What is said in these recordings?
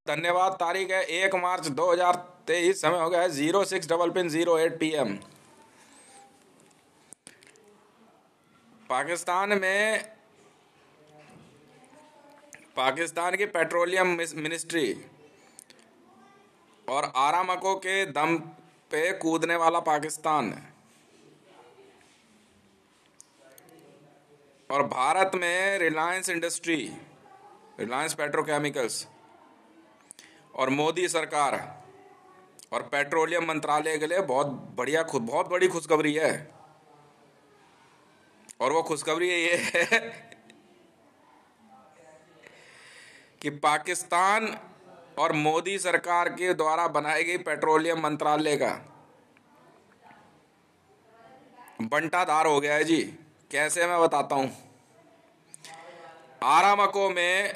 धन्यवाद। तारीख है 1 मार्च 2023। समय हो गया है 06:08 PM। पाकिस्तान की पेट्रोलियम मिनिस्ट्री और आरामको के दम पे कूदने वाला पाकिस्तान और भारत में रिलायंस इंडस्ट्री, रिलायंस पेट्रोकेमिकल्स और मोदी सरकार और पेट्रोलियम मंत्रालय के लिए बहुत बड़ी खुशखबरी है। और वो खुशखबरी ये है कि पाकिस्तान और मोदी सरकार के द्वारा बनाई गई पेट्रोलियम मंत्रालय का बंटाधार हो गया है जी। कैसे, मैं बताता हूं। आरामको में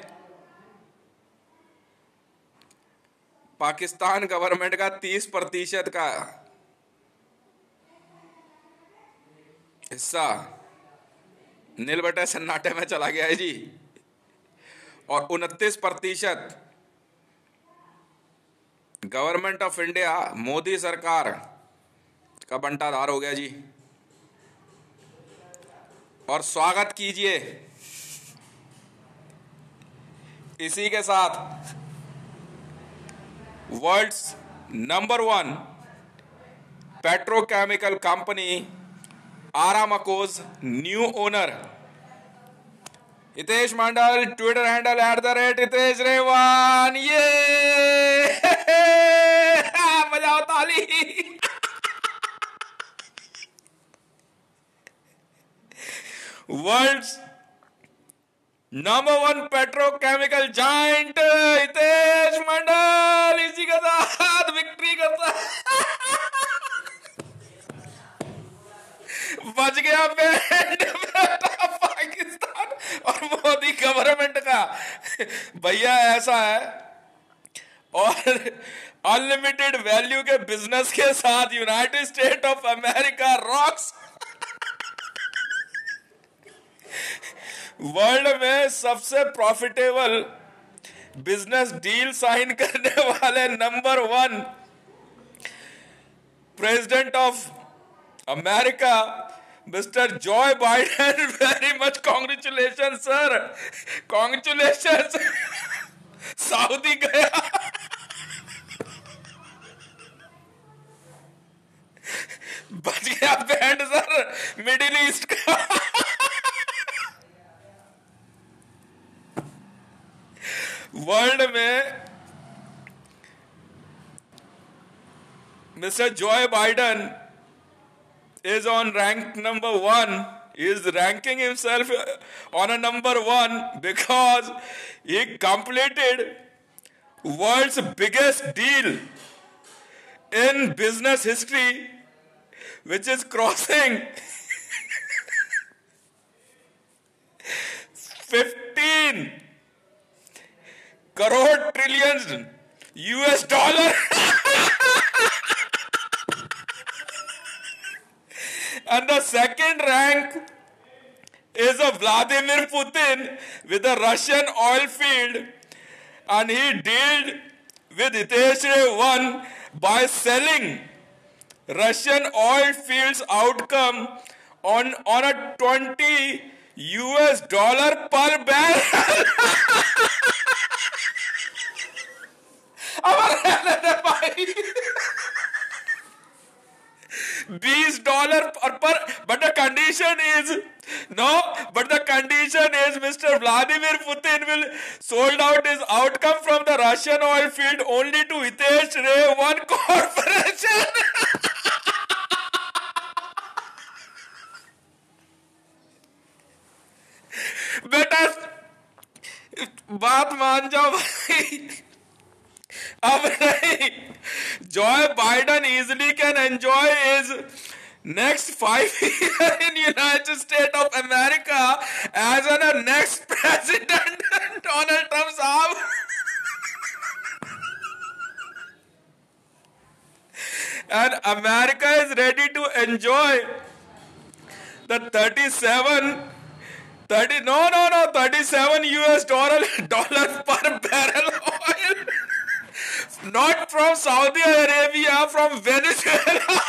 पाकिस्तान गवर्नमेंट का 30% का हिस्सा नील बटे सन्नाटे में चला गया है जी। और 29% गवर्नमेंट ऑफ इंडिया, मोदी सरकार का बंटाधार हो गया जी। और स्वागत कीजिए इसी के साथ world's number 1 petrochemical company Aramco's new owner Hitesh Mandal, Twitter handle @Hitesh Revan. ये बजाओ ताली। World's number 1 petrochemical giant Hitesh Mandal इसी के साथ विक्ट्री करता है। बच गया बैंड पाकिस्तान और मोदी गवर्नमेंट का। भैया ऐसा है, और अनलिमिटेड वैल्यू के बिजनेस के साथ United State of America rocks. World में सबसे प्रॉफिटेबल बिजनेस डील साइन करने वाले number 1 president of America mister Joy Biden. Very much congratulation sir, congratulation. Saudi गया, बच गया बैंड सर मिडिल ईस्ट का। वर्ल्ड में mister Joy Biden is on rank number 1. He is ranking himself on a number 1 because he completed world's biggest deal in business history, which is crossing 15 crore trillion US dollar. And the second rank is of Vladimir Putin with a Russian oil field, and he dealt with Hitesh Revan by selling Russian oil fields outcome on a $20 per barrel. $20 per, but the condition is Mr. Vladimir Putin will sold out his outcome from the Russian oil field only to Hitesh Revan Corporation. बेटा बात मान जाओ भाई, अब नहीं। Joe Biden easily can enjoy his next 5 years in United States of America as a next president Donald Trump साहब। And America is ready to enjoy the 37 US dollar per barrel oil not from Saudi Arabia, from Venezuela.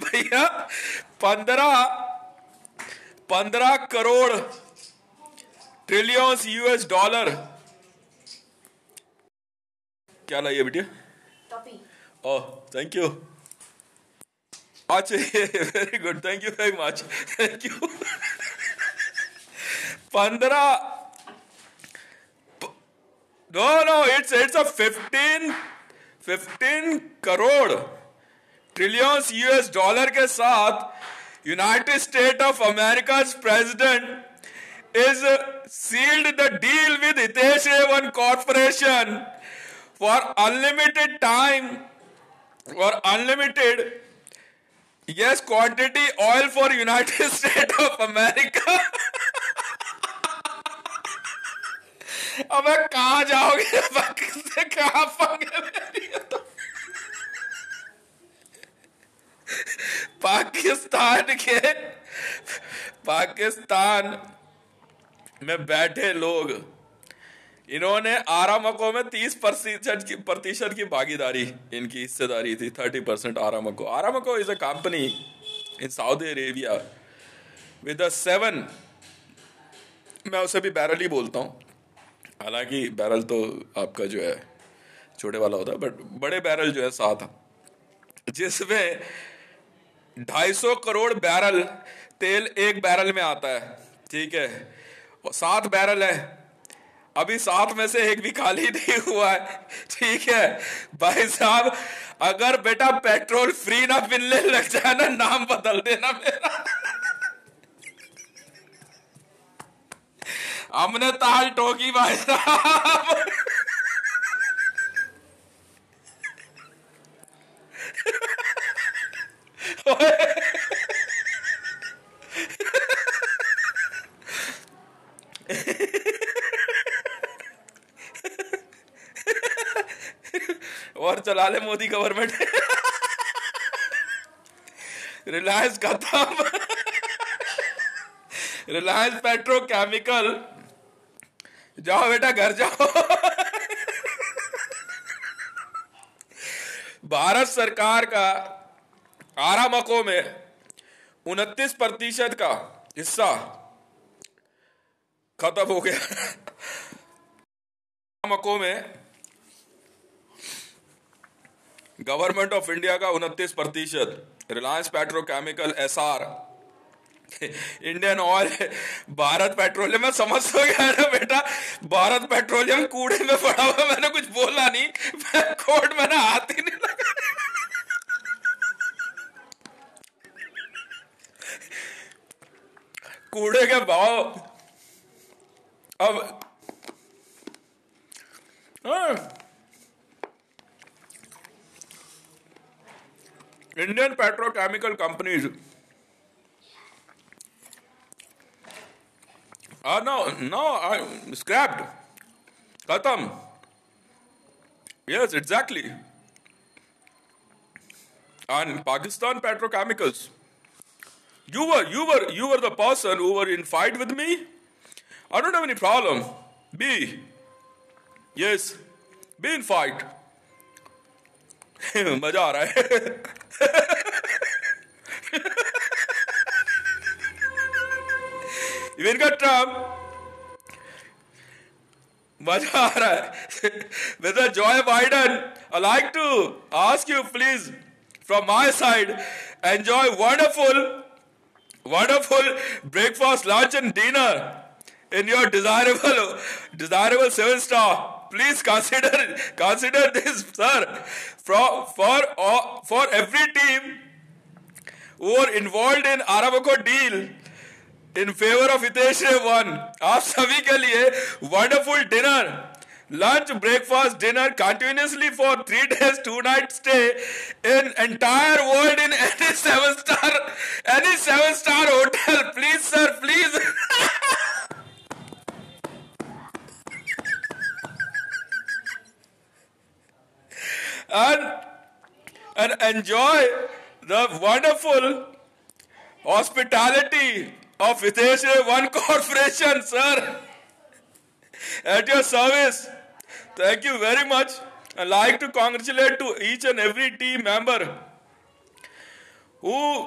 भैया 15 crore trillions US dollar. क्या लाइए बेटिया? Oh thank you. अच्छा very good, thank you very much, thank you. 15 no it's a 15 crore trillions US dollar के साथ United State of America president is sealed the deal with Hitesh Revan corporation for unlimited time और unlimited yes quantity oil for United States of America। अबे कहाँ जाओगे? से कहाँ पंगे? पाकिस्तान में बैठे लोग, इन्होंने आरामको में 30% की भागीदारी, इनकी हिस्सेदारी थी 30% Aramco. Aramco is a company in Saudi Arabia with 7, मैं उसे भी बैरल ही बोलता हूँ, हालांकि बैरल तो आपका जो है छोटे वाला होता है, बट बड़े बैरल जो है 7, जिसमें 250 करोड़ बैरल तेल एक बैरल में आता है, ठीक है, और 7 बैरल है, अभी 7 में से एक भी खाली नहीं हुआ है, ठीक है भाई साहब। अगर बेटा पेट्रोल फ्री ना मिलने लग जाए ना, नाम बदल देना मेरा। हमने ताल ठोकी भाई साहब। और चला ले मोदी गवर्नमेंट। रिलायंस खत्म, रिलायंस पेट्रोकेमिकल, जाओ बेटा घर जाओ। भारत सरकार का आरामको में 29% का हिस्सा खत्म हो गया। आरामको में गवर्नमेंट ऑफ इंडिया का 29%, Reliance petrochemical SR, Indian oil, Bharat petroleum. मैं समझ तो गया ना बेटा, भारत पेट्रोलियम कूड़े में पड़ा हुआ, मैंने कुछ बोला नहीं, मैं कोर्ट में ना हाथ ही नहीं लगा। कूड़े के भाव अब Indian petrochemical companies are now scrapped. Khatam. Yes, exactly. And Pakistan Petrochemicals. You were the person who were in fight with me. I don't have any problem. Be in fight. मजा आ रहा है। इनका ट्रम्प, मजा आ रहा है। Mr. Joe Biden, I'd like to ask you please, from my side, enjoy wonderful breakfast, lunch and dinner in your desirable 7-star. Please consider this, sir, for every team who are involved in Aramco deal in favor of Hitesh Revan. आप सभी के लिए wonderful dinner, lunch, breakfast, dinner continuously for 3 days 2 nights stay in entire world in any 7-star hotel. Please sir, please. and enjoy the wonderful hospitality of Hitesh Ray One Corporation, sir. At your service. Thank you very much. I'd like to congratulate to each and every team member who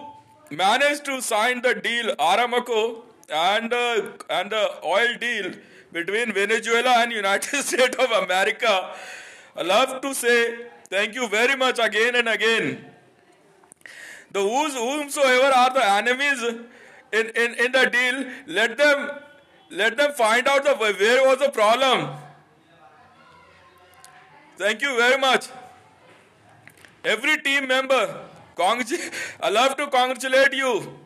managed to sign the deal, Aramco and the oil deal between Venezuela and United States of America. I love to say thank you very much again and again. The whomsoever are the enemies in the deal, let them find out where was the problem. Thank you very much. Every team member, I love to congratulate you.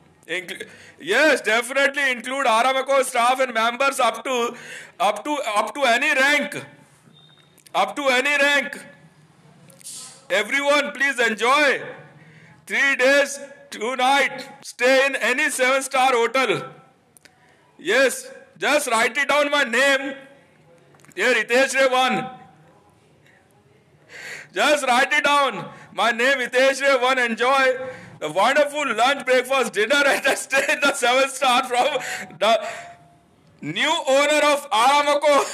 Yes, definitely include Aramco staff and members up to any rank. Up to any rank. Everyone, please enjoy 3 days, 2 nights. Stay in any 7-star hotel. Yes, just write it down my name. Here, Hitesh Ray One. Just write it down. My name Hitesh Ray One. Enjoy the wonderful lunch, breakfast, dinner, and a stay in the 7-star from the new owner of Aramco.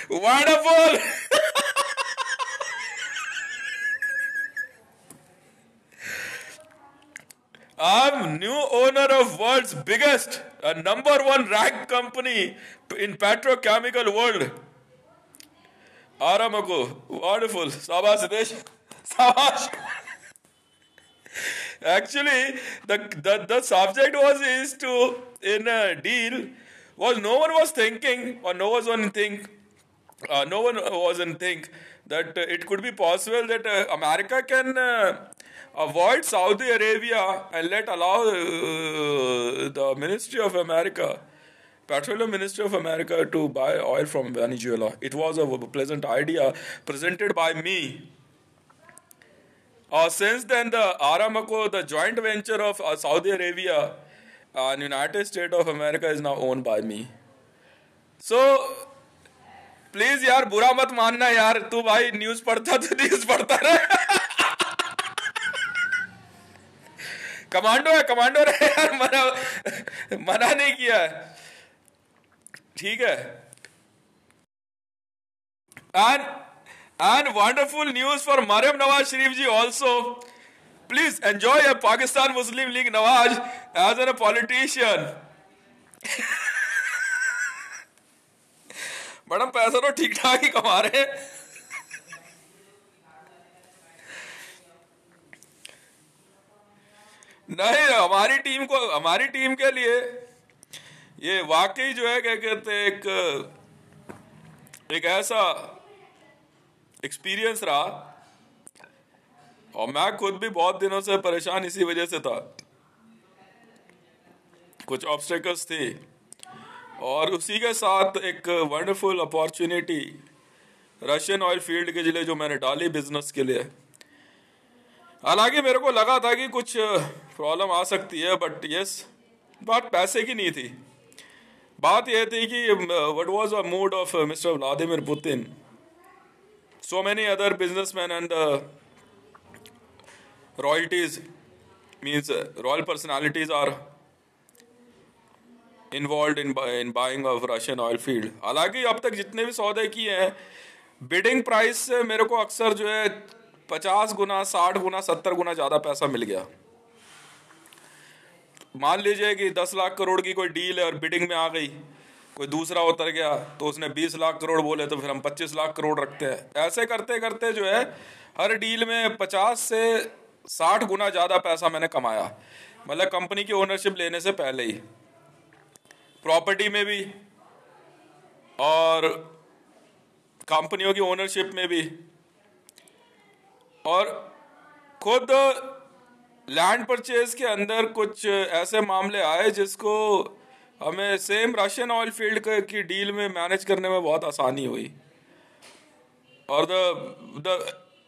Wonderful. I'm new owner of world's biggest, #1 ranked company in petrochemical world. Aramco. Wonderful. Sabash, Hitesh. Sabash. Actually, the subject in a deal was no one was thinking that it could be possible that America can avoid Saudi Arabia and allow the Ministry of America, Petroleum Ministry of America, to buy oil from Venezuela. It was a pleasant idea presented by me. Since then, the Aramco, the joint venture of Saudi Arabia and United States of America, is now owned by me. So, please यार बुरा मत मानना यार, तू भाई news पढ़ता तो news पढ़ता रहे. कमांडो रहे यार, मना नहीं किया है, ठीक है. And wonderful news for Maryam Nawaz Sharif ji also. Please enjoy a Pakistan Muslim League Nawaz as a politician. Madam पैसा तो ठीक ठाक ही कमा रहे हैं. नहीं, हमारी टीम के लिए ये वाकई जो है क्या कहते हैं एक ऐसा एक्सपीरियंस रहा. और मैं खुद भी बहुत दिनों से परेशान इसी वजह से था. कुछ ऑब्स्टेकल्स थे और उसी के साथ एक wonderful opportunity Russian oil field के लिए जो मैंने डाली बिजनेस के लिए. हालांकि मेरे को लगा था कि कुछ प्रॉब्लम आ सकती है, बट यस, बात पैसे की नहीं थी. बात यह थी कि what was the mood off mister Vladimir Putin. So many other businessmen and royalties, means royal personalities, are involved in buying of Russian oil field. हालांकि अब तक जितने भी सौदे किए हैं, बिडिंग प्राइस से मेरे को अक्सर जो है 50 गुना, 60 गुना, 70 गुना ज़्यादा पैसा मिल गया. मान लीजिए कि 10 लाख करोड़ की कोई डील है और बिडिंग में आ गई, कोई दूसरा उतर गया तो उसने 20 लाख करोड़ बोले तो फिर हम 25 लाख करोड़ रखते हैं. ऐसे करते करते जो है हर डील में 50 से 60 गुना ज़्यादा पैसा मैंने कमाया. मतलब कंपनी की ओनरशिप लेने से पहले ही, प्रॉपर्टी में भी और कंपनियों की ओनरशिप में भी. और खुद लैंड परचेज के अंदर कुछ ऐसे मामले आए जिसको हमें सेम रशियन ऑयल फील्ड की डील में मैनेज करने में बहुत आसानी हुई. और the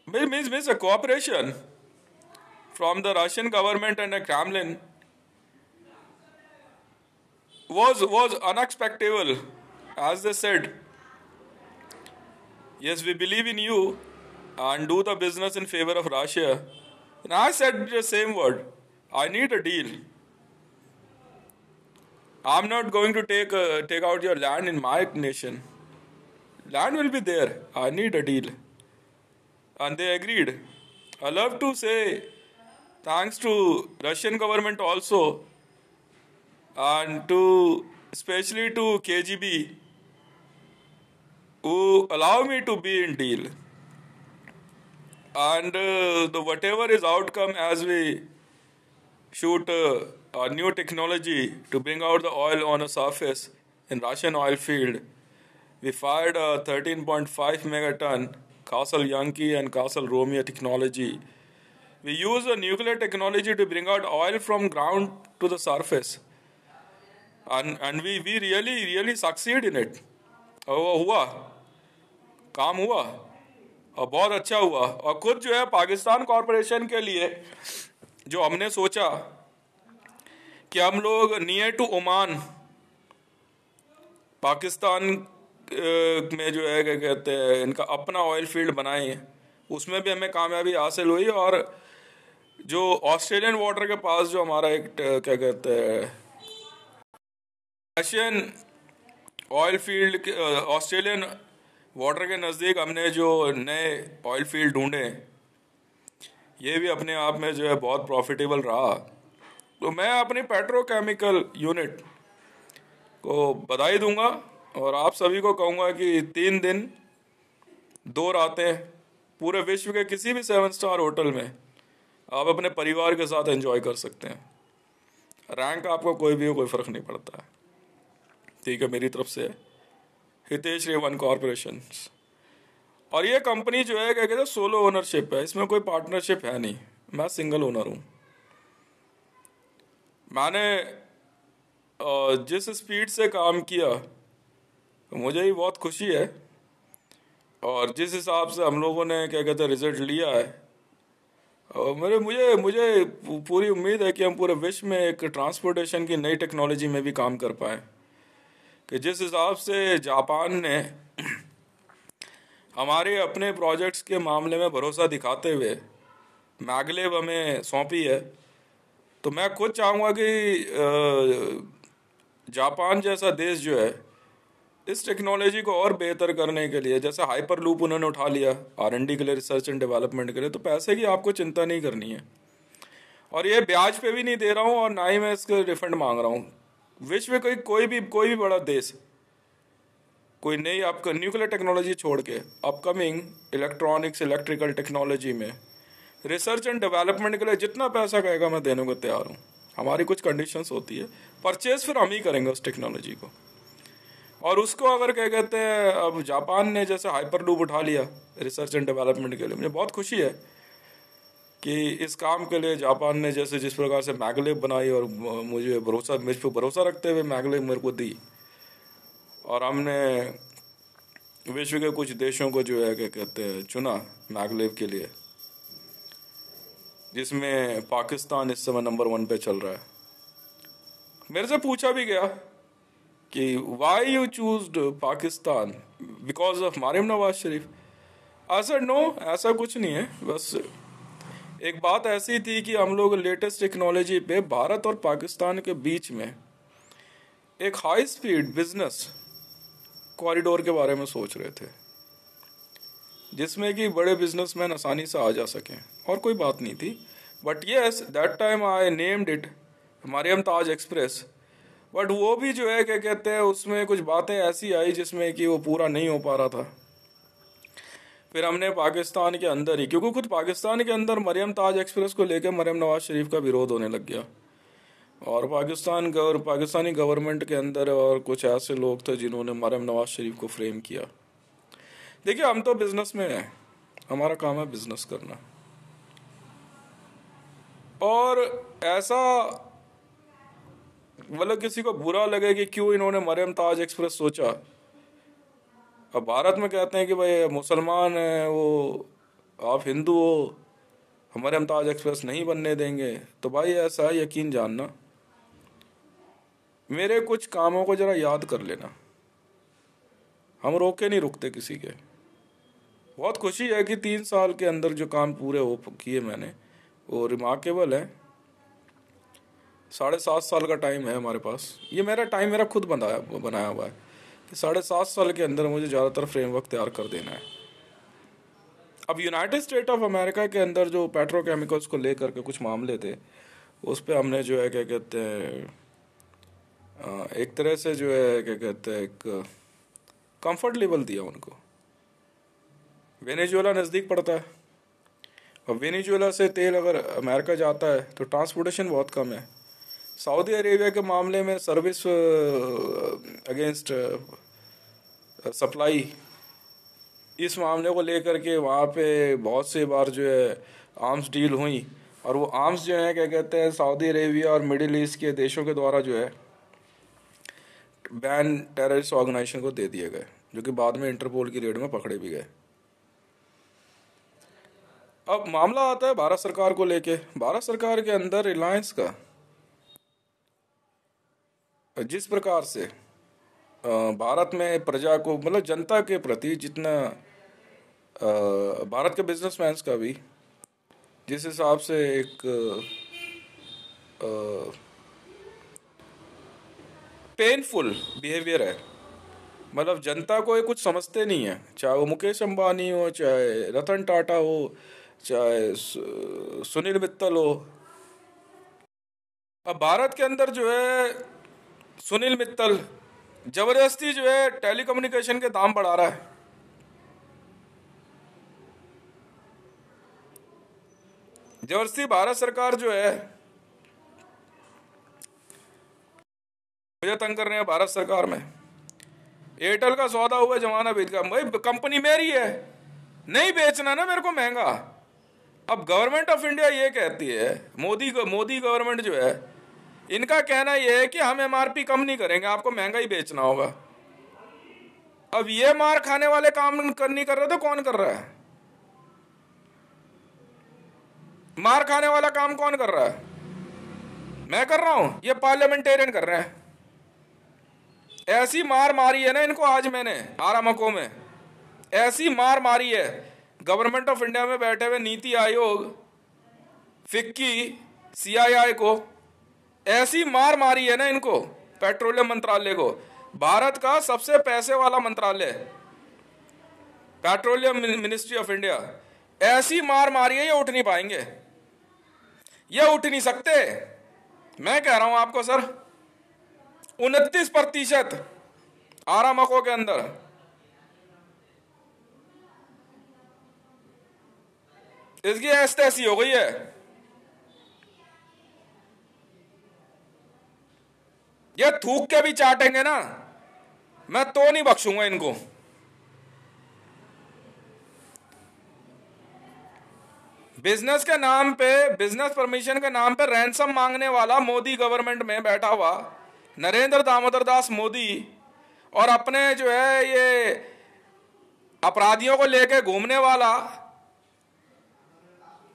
means a cooperation from the Russian government and the Kremlin was unexpected. As they said, yes, we believe in you and do the business in favor of Russia. And I said the same word. I need a deal. I'm not going to take out your land in my nation. Land will be there. I need a deal. And they agreed. I love to say thanks to Russian government also, and to especially to KGB, who allow me to be in deal. And the whatever is outcome as we shoot a new technology to bring out the oil on a surface in Russian oil field, we fired a 13.5 megaton Castle Yankee and Castle Romeo technology. We use a nuclear technology to bring out oil from ground to the surface. And we really succeed in it. और हुआ काम हुआ और बहुत अच्छा हुआ. और खुद जो है पाकिस्तान कॉरपोरेशन के लिए जो हमने सोचा कि हम लोग नियर टू ओमान पाकिस्तान में जो है क्या कहते हैं इनका अपना ऑयल फील्ड बनाए, उसमें भी हमें कामयाबी हासिल हुई. और जो ऑस्ट्रेलियन वाटर के पास जो हमारा एक क्या कहते हैं Russian oil field, Australian water के नज़दीक हमने जो नए ऑयल फील्ड ढूंढे, ये भी अपने आप में जो है बहुत प्रॉफिटेबल रहा. तो मैं अपनी पेट्रोकेमिकल यूनिट को बधाई दूंगा और आप सभी को कहूँगा कि 3 दिन 2 रातें पूरे विश्व के किसी भी 7 स्टार होटल में आप अपने परिवार के साथ एंजॉय कर सकते हैं. रैंक आपको कोई भी हो, कोई फ़र्क नहीं पड़ता है. ठीक है, मेरी तरफ से हितेश रेवन कॉरपोरेशन. और ये कंपनी जो है क्या कहते हैं सोलो ओनरशिप है, इसमें कोई पार्टनरशिप है नहीं. मैं सिंगल ओनर हूँ. मैंने जिस स्पीड से काम किया मुझे ही बहुत खुशी है. और जिस हिसाब से हम लोगों ने क्या कहते हैं रिजल्ट लिया है, और मुझे पूरी उम्मीद है कि हम पूरे विश्व में एक ट्रांसपोर्टेशन की नई टेक्नोलॉजी में भी काम कर पाएँ. कि जिस हिसाब से जापान ने हमारे अपने प्रोजेक्ट्स के मामले में भरोसा दिखाते हुए मैगलेब हमें सौंपी है, तो मैं खुद चाहूँगा कि जापान जैसा देश जो है इस टेक्नोलॉजी को और बेहतर करने के लिए, जैसे हाइपर लूप उन्होंने उठा लिया R&D के लिए, रिसर्च एंड डेवलपमेंट के लिए, तो पैसे की आपको चिंता नहीं करनी है. और ये ब्याज पे भी नहीं दे रहा हूँ और ना ही मैं इसका रिफंड मांग रहा हूँ. विश्व में कोई भी बड़ा देश कोई नई आपका न्यूक्लियर टेक्नोलॉजी छोड़ के अपकमिंग इलेक्ट्रॉनिक्स इलेक्ट्रिकल टेक्नोलॉजी में रिसर्च एंड डेवलपमेंट के लिए जितना पैसा कहेगा मैं देने को तैयार हूँ. हमारी कुछ कंडीशंस होती है, परचेज फिर हम ही करेंगे उस टेक्नोलॉजी को. और उसको अगर क्या कहते हैं अब जापान ने जैसे हाइपर लूप उठा लिया रिसर्च एंड डेवलपमेंट के लिए, मुझे बहुत खुशी है कि इस काम के लिए जापान ने जैसे जिस प्रकार से मैगलेब बनाई और मुझे मुझ पर भरोसा रखते हुए मैगलेब मेरे को दी. और हमने विश्व के कुछ देशों को जो है क्या कहते हैं चुना मैगलेब के लिए, जिसमें पाकिस्तान इस समय नंबर 1 पे चल रहा है. मेरे से पूछा भी गया कि why you choosed Pakistan because of Maryam Nawaz Sharif. I said no, ऐसा कुछ नहीं है. बस एक बात ऐसी थी कि हम लोग लेटेस्ट टेक्नोलॉजी पे भारत और पाकिस्तान के बीच में एक हाई स्पीड बिजनेस कॉरिडोर के बारे में सोच रहे थे, जिसमें कि बड़े बिजनेसमैन आसानी से आ जा सकें. और कोई बात नहीं थी. But yes, that time I named it Maryam Taj Express. But वो भी जो है क्या कहते हैं उसमें कुछ बातें ऐसी आई जिसमें कि वो पूरा नहीं हो पा रहा था. फिर हमने पाकिस्तान के अंदर ही, क्योंकि खुद पाकिस्तान के अंदर मरियम ताज एक्सप्रेस को लेकर मरियम नवाज शरीफ का विरोध होने लग गया. और पाकिस्तानी गवर्नमेंट के अंदर और कुछ ऐसे लोग थे जिन्होंने मरियम नवाज शरीफ को फ्रेम किया. देखिए, हम तो बिजनेस में हैं, हमारा काम है बिजनेस करना. और ऐसा मतलब किसी को बुरा लगे कि क्यों इन्होंने मरियम ताज एक्सप्रेस सोचा. अब भारत में कहते हैं कि भाई मुसलमान है वो, आप हिंदू हो, मरियम ताज एक्सप्रेस नहीं बनने देंगे. तो भाई ऐसा यकीन जानना, मेरे कुछ कामों को जरा याद कर लेना. हम रोके नहीं रुकते किसी के. बहुत खुशी है कि 3 साल के अंदर जो काम पूरे हो किए मैंने, वो रिमार्केबल है। 7.5 साल का टाइम है हमारे पास। ये मेरा टाइम मेरा खुद बनाया हुआ है कि 7.5 साल के अंदर मुझे ज़्यादातर फ्रेमवर्क तैयार कर देना है। अब यूनाइटेड स्टेट ऑफ अमेरिका के अंदर जो पेट्रोकेमिकल्स को लेकर के कुछ मामले थे, उस पे हमने जो है क्या कहते हैं एक तरह से जो है क्या कहते हैं एक कंफर्ट लेवल दिया उनको। वेनेजुएला नज़दीक पड़ता है, और वेनेजुएला से तेल अगर अमेरिका जाता है तो ट्रांसपोर्टेशन बहुत कम है। सऊदी अरेबिया के मामले में सर्विस अगेंस्ट सप्लाई, इस मामले को लेकर के वहाँ पे बहुत से बार जो है आर्म्स डील हुई, और वो आर्म्स जो है क्या कहते हैं सऊदी अरेबिया और मिडिल ईस्ट के देशों के द्वारा जो है बैन टेररिस्ट ऑर्गेनाइजेशन को दे दिए गए, जो कि बाद में इंटरपोल की रेड में पकड़े भी गए। अब मामला आता है भारत सरकार को लेके। भारत सरकार के अंदर रिलायंस का जिस प्रकार से भारत में प्रजा को मतलब जनता के प्रति जितना भारत के बिजनेसमैन का भी जिस हिसाब से एक पेनफुल बिहेवियर है, मतलब जनता को ये कुछ समझते नहीं है, चाहे वो मुकेश अंबानी हो, चाहे रतन टाटा हो, चाहे सुनील मित्तल हो। अब भारत के अंदर जो है सुनील मित्तल जबरदस्ती जो है टेलीकम्युनिकेशन के दाम बढ़ा रहा है। जबरदस्ती भारत सरकार जो है मुझे तंग कर रहे हैं भारत सरकार में। एयरटेल का सौदा हुआ जमाना बीत गया, भाई कंपनी मेरी है, नहीं बेचना ना मेरे को महंगा। अब गवर्नमेंट ऑफ इंडिया ये कहती है, मोदी गवर्नमेंट जो है इनका कहना यह है कि हम एमआरपी कम नहीं करेंगे, आपको महंगा ही बेचना होगा। अब ये मार खाने वाले काम नहीं कर रहे तो कौन कर रहा है? मार खाने वाला काम कौन कर रहा है? मैं कर रहा हूं, ये पार्लियामेंटेरियन कर रहे हैं। ऐसी मार मारी है ना इनको, आज मैंने आरामको में ऐसी मार मारी है। गवर्नमेंट ऑफ इंडिया में बैठे हुए नीति आयोग, फिक्की, सीआईआई को ऐसी मार मारी है ना इनको, पेट्रोलियम मंत्रालय को, भारत का सबसे पैसे वाला मंत्रालय पेट्रोलियम मिनिस्ट्री ऑफ इंडिया, ऐसी मार मारी है ये उठ नहीं पाएंगे, ये उठ नहीं सकते। मैं कह रहा हूं आपको सर, 29% आरामको के अंदर इसकी ऐसी तैसी हो गई है। ये थूक के भी चाटेंगे ना, मैं तो नहीं बख्शूंगा इनको। बिजनेस के नाम पे, बिजनेस परमिशन के नाम पे रैंसम मांगने वाला मोदी गवर्नमेंट में बैठा हुआ नरेंद्र दामोदर दास मोदी, और अपने जो है ये अपराधियों को लेके घूमने वाला,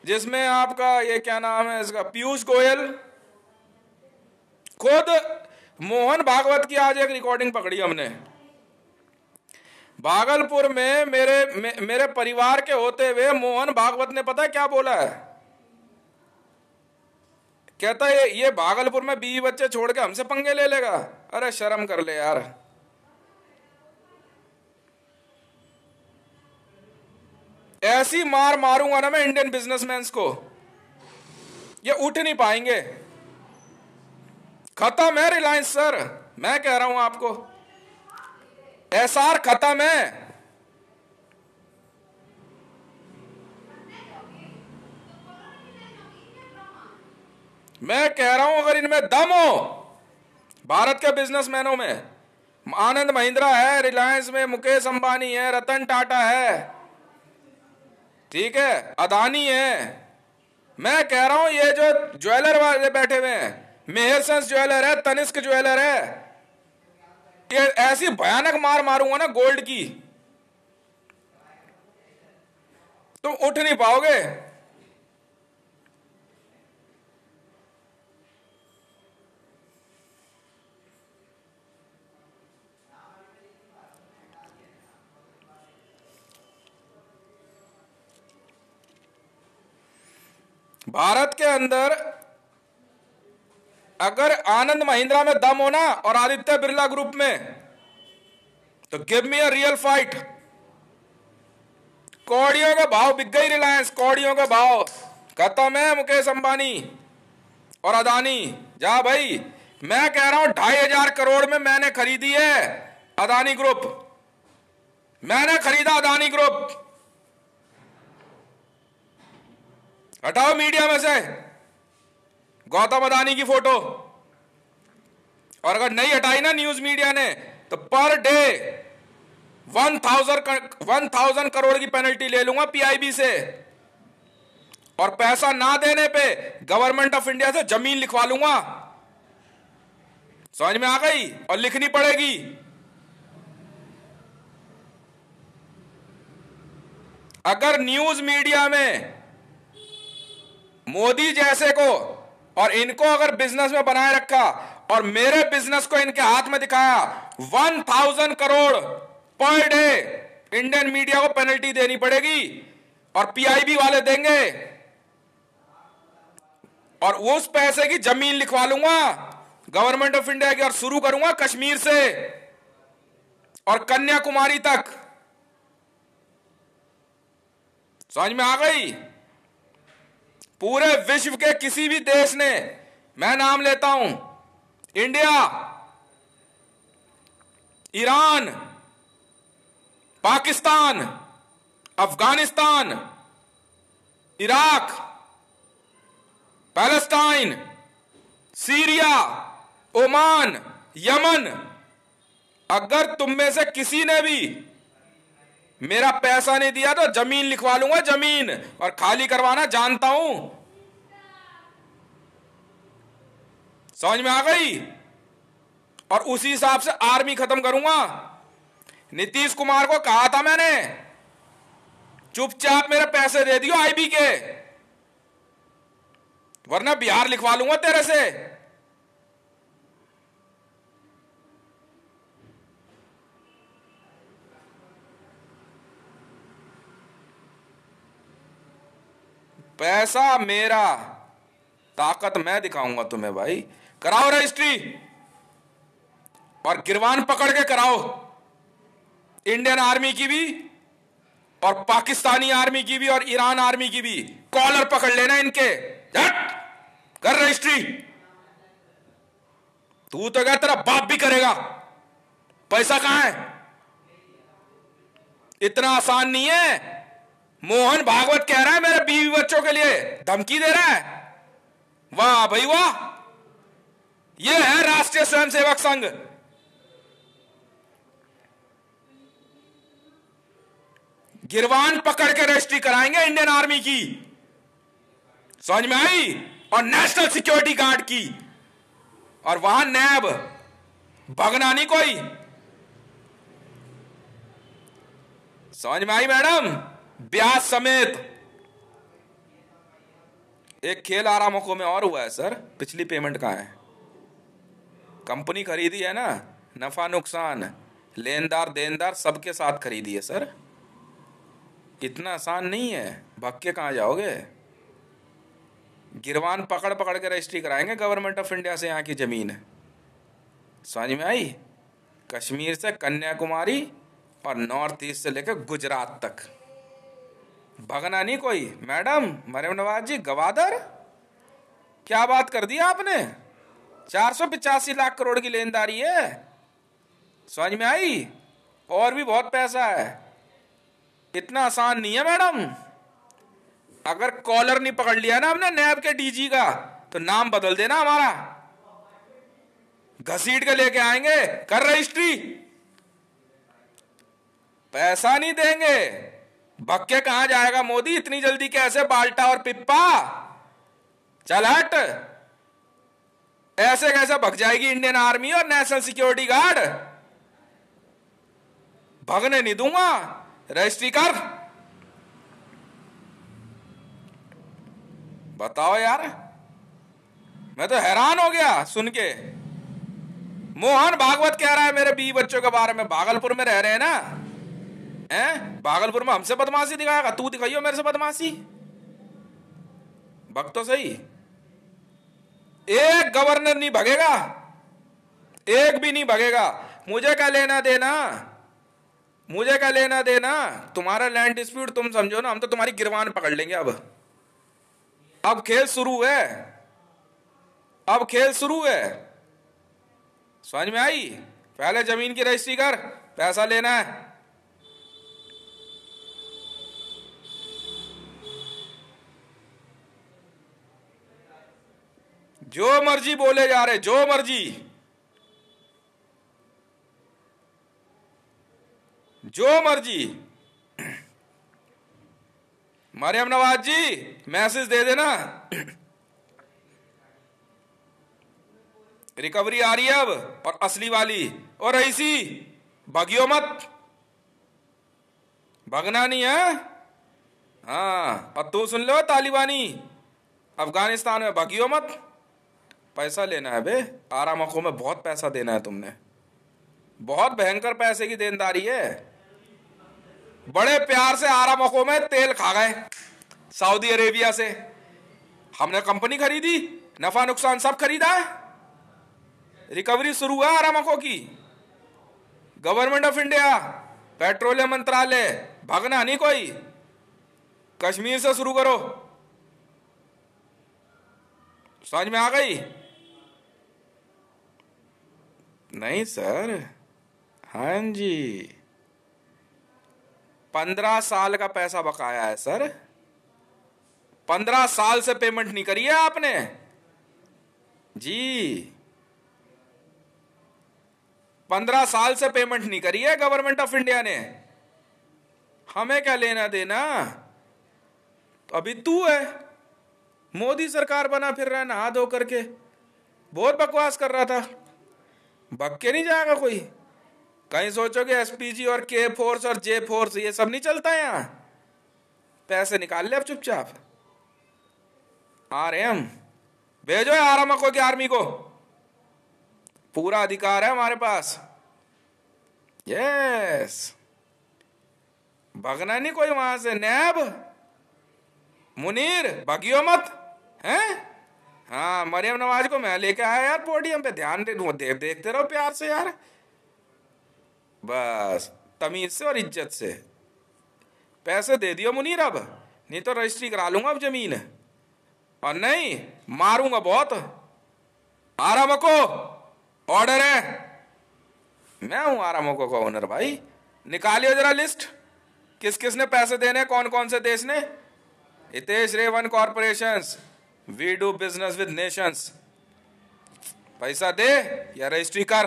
जिसमें आपका ये क्या नाम है इसका, पीयूष गोयल, खुद मोहन भागवत की आज एक रिकॉर्डिंग पकड़ी हमने। भागलपुर में मेरे परिवार के होते हुए मोहन भागवत ने पता है क्या बोला है? कहता है ये भागलपुर में बीवी बच्चे छोड़ के हमसे पंगे ले लेगा। अरे शर्म कर ले यार। ऐसी मार मारूंगा ना मैं इंडियन बिजनेसमैन को, ये उठ नहीं पाएंगे। खत्म है रिलायंस सर, मैं कह रहा हूं आपको, एसआर खत्म है। मैं कह रहा हूं अगर इनमें दम हो, भारत के बिजनेसमैनों में, आनंद महिंद्रा है, रिलायंस में मुकेश अंबानी है, रतन टाटा है, ठीक है, अदानी है। मैं कह रहा हूं ये जो ज्वेलर वाले बैठे हुए हैं, मेहरसेंस ज्वेलर है, तनिष्क ज्वेलर है, ये ऐसी भयानक मार मारूंगा ना गोल्ड की, तुम उठ नहीं पाओगे। भारत के अंदर अगर आनंद महिंद्रा में दम होना और आदित्य बिरला ग्रुप में, तो give me a real fight. कौड़ियों का भाव बिक गई रिलायंस, कौड़ियों का भाव खत्म है। मुकेश अंबानी और अदानी, जा भाई। मैं कह रहा हूं 2,500 करोड़ में मैंने खरीदी है अदानी ग्रुप, मैंने खरीदा अदानी ग्रुप। हटाओ मीडिया में से गौतम अदानी की फोटो, और अगर नहीं हटाई ना न्यूज मीडिया ने, तो पर डे 1,000 करोड़ की पेनल्टी ले लूंगा पीआईबी से, और पैसा ना देने पे गवर्नमेंट ऑफ इंडिया से जमीन लिखवा लूंगा। समझ में आ गई? और लिखनी पड़ेगी। अगर न्यूज मीडिया में मोदी जैसे को और इनको अगर बिजनेस में बनाए रखा और मेरे बिजनेस को इनके हाथ में दिखाया, 1,000 crore per day Indian media को पेनल्टी देनी पड़ेगी, और पीआईबी वाले देंगे, और उस पैसे की जमीन लिखवा लूंगा गवर्नमेंट ऑफ इंडिया की, और शुरू करूंगा कश्मीर से और कन्याकुमारी तक। समझ में आ गई? पूरे विश्व के किसी भी देश ने, मैं नाम लेता हूं, India, Iran, Pakistan, Afghanistan, Iraq, Palestine, Syria, Oman, Yemen, अगर तुम में से किसी ने भी मेरा पैसा नहीं दिया तो जमीन लिखवा लूंगा, जमीन, और खाली करवाना जानता हूं। समझ में आ गई? और उसी हिसाब से आर्मी खत्म करूंगा। नीतीश कुमार को कहा था मैंने, चुपचाप मेरे पैसे दे दियो आईबी के, वरना बिहार लिखवा लूंगा तेरे से। पैसा मेरा, ताकत मैं दिखाऊंगा तुम्हें भाई। कराओ रजिस्ट्री, और गिरवान पकड़ के कराओ, इंडियन आर्मी की भी और पाकिस्तानी आर्मी की भी और ईरान आर्मी की भी। कॉलर पकड़ लेना इनके, झट कर रजिस्ट्री। तू तो क्या, तेरा बाप भी करेगा। पैसा कहां है? इतना आसान नहीं है। मोहन भागवत कह रहा है मेरे बीवी बच्चों के लिए धमकी दे रहा है। वाह भाई वाह, यह है राष्ट्रीय स्वयंसेवक संघ। गिरवान पकड़ के रजिस्ट्री कराएंगे इंडियन आर्मी की, समझ में आई, और नेशनल सिक्योरिटी गार्ड की, और वहां नैब, भगना नहीं कोई। समझ में आई मैडम? ब्याज समेत। एक खेल आरामों में और हुआ है सर, पिछली पेमेंट कहां है? कंपनी खरीदी है ना, नफा नुकसान, लेनदार देनदार सबके साथ खरीदी है सर। इतना आसान नहीं है, भाग के कहां जाओगे? गिरवान पकड़ पकड़ के रजिस्ट्री कराएंगे गवर्नमेंट ऑफ इंडिया से यहाँ की जमीन। समझ में आई? कश्मीर से कन्याकुमारी और नॉर्थ ईस्ट से लेकर गुजरात तक, भगना नहीं कोई। मैडम मरियम नवाज जी गवादर, क्या बात कर दी आपने? 485 लाख करोड़ की लेनदारी है। समझ में आई? और भी बहुत पैसा है, इतना आसान नहीं है मैडम। अगर कॉलर नहीं पकड़ लिया ना हमने नैब के डीजी का, तो नाम बदल देना हमारा, घसीट के लेके आएंगे। कर रजिस्ट्री, पैसा नहीं देंगे। भक्के कहां जाएगा मोदी? इतनी जल्दी कैसे बाल्टा और पिप्पा? चल हट, ऐसे कैसे भग जाएगी इंडियन आर्मी और नेशनल सिक्योरिटी गार्ड? भगने नहीं दूंगा। रजिस्ट्री कर। बताओ यार, मैं तो हैरान हो गया सुन के। मोहन भागवत कह रहा है मेरे बीवी बच्चों के बारे में। भागलपुर में रह रहे हैं ना, हैं? भागलपुर में हमसे बदमाशी दिखाएगा? तू दिखाइयो मेरे से बदमाशी। भग तो सही, एक गवर्नर नहीं भगेगा, एक भी नहीं भगेगा। मुझे क्या लेना देना, मुझे क्या लेना देना, तुम्हारा लैंड डिस्प्यूट तुम समझो ना, हम तो तुम्हारी गिरवान पकड़ लेंगे। अब खेल शुरू है, अब खेल शुरू है। समझ में आई? पहले जमीन की रजिस्ट्री कर, पैसा लेना है। जो मर्जी बोले जा रहे, जो मर्जी, जो मर्जी। मरियम नवाज जी मैसेज दे देना, रिकवरी आ रही है अब, और असली वाली। और ऐसी भगियो मत, भगना नहीं है। हाँ, और तू सुन लो तालिबानी, अफगानिस्तान में भगियो मत। पैसा लेना है बे, आरामको में बहुत पैसा देना है तुमने, बहुत भयंकर पैसे की देनदारी है। बड़े प्यार से आरामको में तेल खा गए सऊदी अरेबिया से, हमने कंपनी खरीदी, नफा नुकसान सब खरीदा है। रिकवरी शुरू है आरामको की, गवर्नमेंट ऑफ इंडिया, पेट्रोलियम मंत्रालय, भागना नहीं कोई। कश्मीर से शुरू करो, समझ में आ गई? नहीं सर, हाँ जी, 15 साल का पैसा बकाया है सर, 15 साल से पेमेंट नहीं करी है आपने जी, 15 साल से पेमेंट नहीं करी है गवर्नमेंट ऑफ इंडिया ने। हमें क्या लेना देना? तो अभी तू है, मोदी सरकार बना फिर रहा है नहा धो करके, बहुत बकवास कर रहा था। भग के नहीं जाएगा कोई, कहीं सोचोगे एसपीजी और के फोर्स और जे फोर्स ये सब नहीं चलता यहां। पैसे निकाल ले अब चुपचाप, आ रहे हम, भेजो आरामको की आर्मी को, पूरा अधिकार है हमारे पास। यस, भगना नहीं कोई वहां से। नैब मुनीर भगियो मत, हैं? हाँ, मरियम नवाज को मैं लेके आया यार पोडियम पे, ध्यान देखते रहो प्यार से यार, बस तमीज से और इज्जत से। पैसे दे दियो मुनीर अब, नहीं तो रजिस्ट्री करा लूंगा अब जमीन, और नहीं मारूंगा बहुत। आरामको ऑर्डर है, मैं हूं आरामको का ओनर भाई। निकालियो जरा लिस्ट, किस किस ने पैसे देने, कौन कौन से देश ने। हितेश रेवन corporations, we do business with nations. पैसा दे या रजिस्ट्री कर।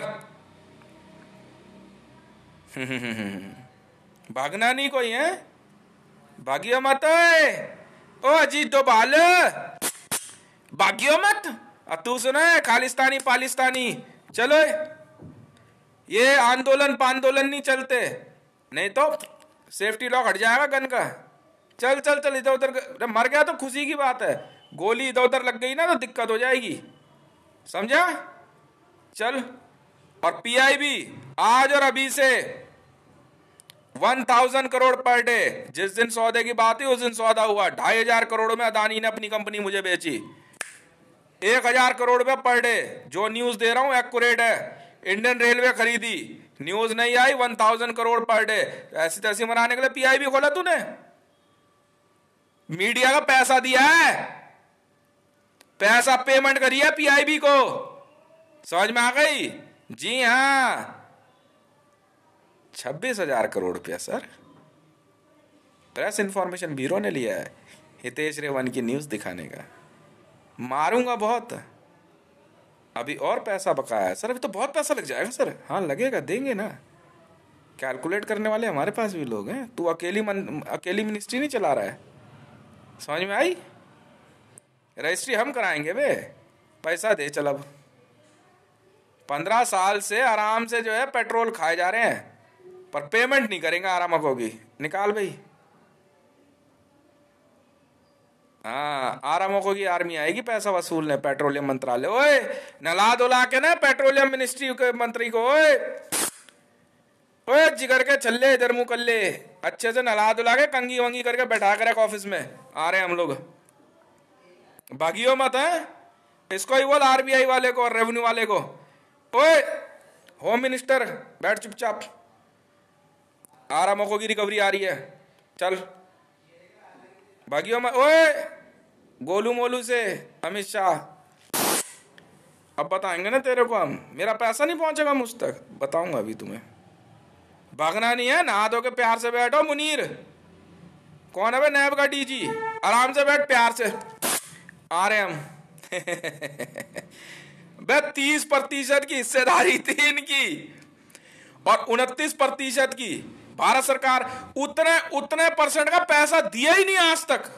भागना नहीं कोई है, भागियो मत। ओ अजीत डोभाल, भागियो मत। अब तू सुना है खालिस्तानी पालिस्तानी, चलो ये आंदोलन पांदोलन नहीं चलते, नहीं तो सेफ्टी लॉक हट जाएगा गन का। चल चल चल, इधर उधर मर गया तो खुशी की बात है, गोली इधर उधर लग गई ना तो दिक्कत हो जाएगी, समझा? चल। और पीआईबी आज और अभी से 1000 करोड़ पर डे, जिस दिन सौदे की बात है उस दिन सौदा हुआ। 2500 करोड़ में अदानी ने अपनी कंपनी मुझे बेची, 1000 करोड़ रुपए पर डे। जो न्यूज दे रहा हूं एक्यूरेट है। इंडियन रेलवे खरीदी, न्यूज नहीं आई, 1000 करोड़ पर डे। ऐसी तैसी मनाने के लिए पीआईबी खोला तूने, मीडिया का पैसा दिया है, पैसा पेमेंट करी है पीआईबी को, समझ में आ गई? जी हां, 26,000 करोड़ रुपया सर, प्रेस इंफॉर्मेशन ब्यूरो ने लिया है हितेश रेवन की न्यूज दिखाने का। मारूंगा बहुत, अभी और पैसा बकाया है सर, अभी तो बहुत पैसा लग जाएगा सर। हाँ लगेगा, देंगे ना, कैलकुलेट करने वाले हमारे पास भी लोग हैं। तू अकेली मिनिस्ट्री नहीं चला रहा है, समझ में आई? रजिस्ट्री हम कराएंगे बे, पैसा दे चल। अब 15 साल से आराम से जो है पेट्रोल खाए जा रहे हैं, पर पेमेंट नहीं करेंगे आरामको की। निकाल भाई। हाँ, आरामको की आर्मी आएगी पैसा वसूलने, पेट्रोलियम मंत्रालय। ओए नला धुला के ना पेट्रोलियम मिनिस्ट्री के मंत्री को, ओए ओए जिगर के चल इधर मुंह कर ले, अच्छे से नला धुला के कंगी वंगी करके बैठा कर ऑफिस में। आ रहे हैं हम लोग, भागियो मत है, इसको ही बोल आरबीआई वाले को और रेवेन्यू वाले को, ओए होम मिनिस्टर बैठ चुपचाप, आरामों की रिकवरी आ रही है, चल भागियो मत। ओए गोलू मोलू से अमित शाह, अब बताएंगे ना तेरे को हम, मेरा पैसा नहीं पहुंचेगा मुझ तक, बताऊंगा अभी तुम्हें। भागना नहीं है, नहा धो के प्यार से बैठो। मुनीर कौन है बे? नैब का डीजी, आराम से बैठ, प्यार से आ रहे हम। बे 30% की हिस्सेदारी थी इनकी और 29% की भारत सरकार, उतने उतने परसेंट का पैसा दिया ही नहीं आज तक,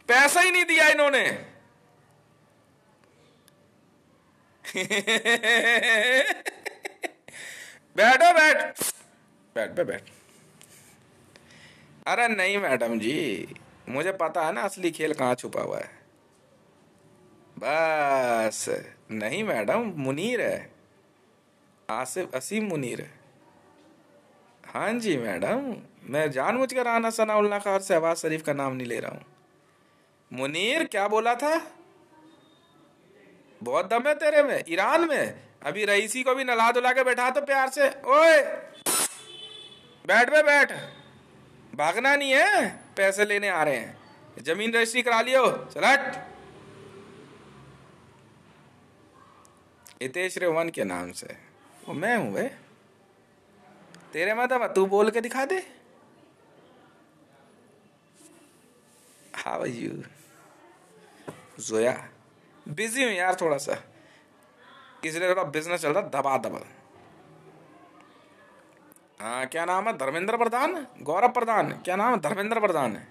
पैसा ही नहीं दिया इन्होंने। बैठो, बैठ बैठ बे बैठ। अरे नहीं मैडम जी, मुझे पता है ना असली खेल कहाँ छुपा हुआ है। बस नहीं मैडम, मुनीर है, आसिफ असीम मुनीर है। हाँ जी मैडम, मैं जानबूझकर राना सनाउल्लाह खान और शहबाज शरीफ का नाम नहीं ले रहा हूँ। मुनीर क्या बोला था? बहुत दम है तेरे में, ईरान में अभी रईसी को भी नला धुला के बैठा तो प्यार से। ओए बैठ बे बैठ, भागना नहीं है, पैसे लेने आ रहे हैं, जमीन रजिस्ट्री करा लियो, चल हट। हितेश रेवन के नाम से, वो मैं हूं बे, तेरे मतलब तू बोल के दिखा दे। How are you Zoya? Busy हूं यार थोड़ा सा, इसलिए थोड़ा बिजनेस चल रहा दबा दबा। हाँ क्या नाम है? धर्मेंद्र प्रधान, गौरव प्रधान, क्या नाम है? धर्मेंद्र प्रधान है।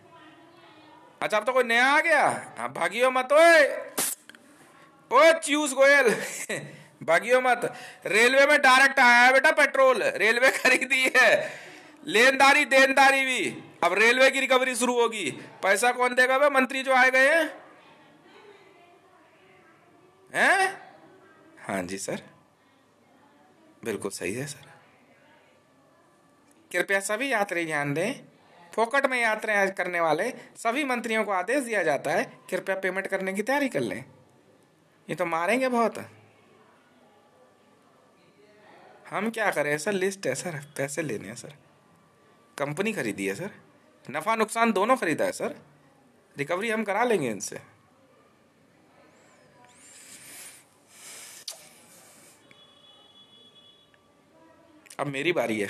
अच्छा अब तो कोई नया आ गया। हाँ भागियो मत, ओए ओए च्यूस गोयल। भागियो मत, रेलवे में डायरेक्ट आया है बेटा पेट्रोल, रेलवे खरीदी है, लेनदारी देनदारी भी, अब रेलवे की रिकवरी शुरू होगी। पैसा कौन देगा बे? मंत्री जो आए गए हैं। हैं? हाँ जी सर, बिल्कुल सही है सर। कृपया सभी यात्री ध्यान दें, फोकट में यात्राएं करने वाले सभी मंत्रियों को आदेश दिया जाता है कृपया पेमेंट करने की तैयारी कर लें, ये तो मारेंगे बहुत। हम क्या करें सर, लिस्ट है सर, पैसे लेने हैं सर, कंपनी खरीदी है सर, नफा नुकसान दोनों खरीदा है सर, रिकवरी हम करा लेंगे इनसे। अब मेरी बारी है।